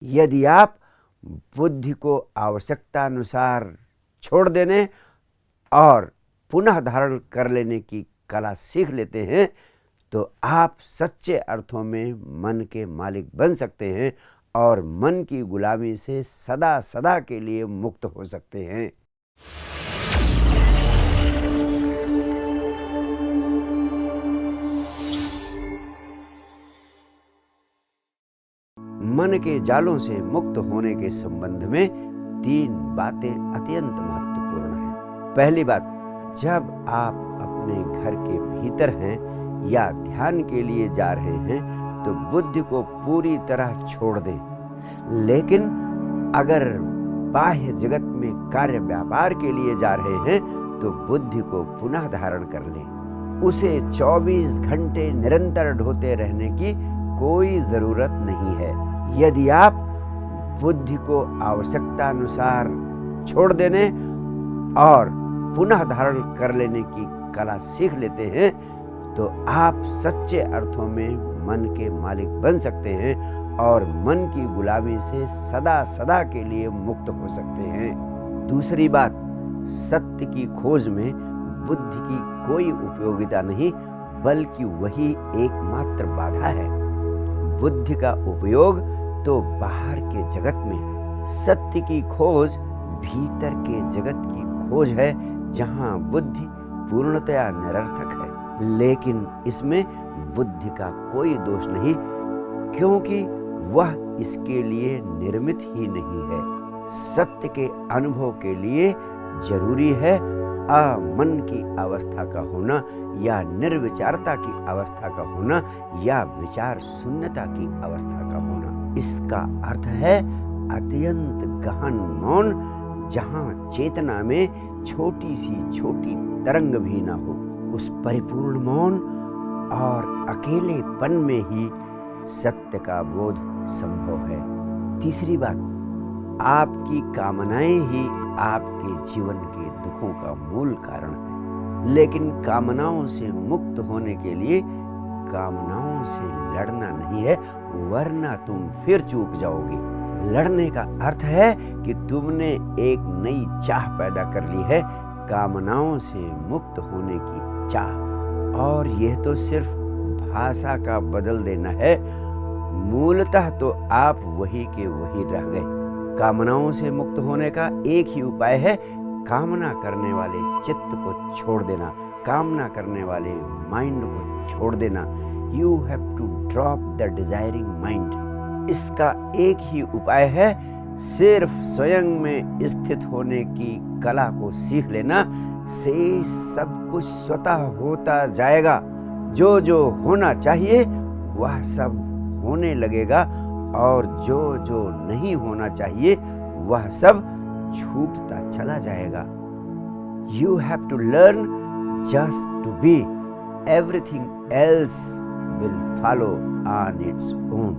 यदि आप बुद्धि को आवश्यकता अनुसार छोड़ देने और पुनः धारण कर लेने की कला सीख लेते हैं तो आप सच्चे अर्थों में मन के मालिक बन सकते हैं और मन की गुलामी से सदा सदा के लिए मुक्त हो सकते हैं। मन के जालों से मुक्त होने के संबंध में 3 बातें अत्यंत महत्वपूर्ण हैं। पहली बात, जब आप अपने घर के भीतर हैं या ध्यान के लिए जा रहे हैं तो बुद्धि को पूरी तरह छोड़ दें। लेकिन अगर बाह्य जगत में कार्य व्यापार के लिए जा रहे हैं तो बुद्धि को पुनः धारण कर लें। उसे 24 घंटे निरंतर ढोते रहने की कोई जरूरत नहीं है। यदि आप बुद्धि को आवश्यकता अनुसार छोड़ देने और पुनः धारण कर लेने की कला सीख लेते हैं तो आप सच्चे अर्थों में मन के मालिक बन सकते हैं और मन की गुलामी से सदा सदा के लिए मुक्त हो सकते हैं। दूसरी बात, सत्य की खोज में बुद्धि की कोई उपयोगिता नहीं बल्कि वही एकमात्र बाधा है। बुद्धि का उपयोग तो बाहर के जगत में है। सत्य की खोज भीतर के जगत की खोज है जहां बुद्धि पूर्णतया निरर्थक है। लेकिन इसमें बुद्धि का कोई दोष नहीं क्योंकि वह इसके लिए निर्मित ही नहीं है। सत्य के अनुभव के लिए जरूरी है अमन की अवस्था का होना या निर्विचारता की अवस्था का होना या विचार शून्यता की अवस्था का होना। इसका अर्थ है अत्यंत गहन मौन जहां चेतना में छोटी सी छोटी तरंग भी ना हो। उस परिपूर्ण मौन और अकेलेपन में ही सत्य का बोध संभव है। तीसरी बात, आपकी कामनाएं ही आपके जीवन के दुखों का मूल कारण है। लेकिन कामनाओं से मुक्त होने के लिए कामनाओं से लड़ना नहीं है, वरना तुम फिर चूक जाओगे। लड़ने का अर्थ है कि तुमने एक नई चाह पैदा कर ली है, कामनाओं से मुक्त होने की चाह। और यह तो सिर्फ भाषा का बदल देना है, मूलतः तो आप वही के वही रह गए। कामनाओं से मुक्त होने का एक ही उपाय है, कामना करने वाले चित्त को छोड़ देना, कामना करने वाले माइंड को छोड़ देना। You have to drop the desiring mind. इसका एक ही उपाय है, सिर्फ स्वयं में स्थित होने की कला को सीख लेना से सब कुछ स्वतः होता जाएगा। जो जो होना चाहिए वह सब होने लगेगा और जो जो नहीं होना चाहिए वह सब छूटता चला जाएगा। You have to learn just to be. Everything else will follow on its own.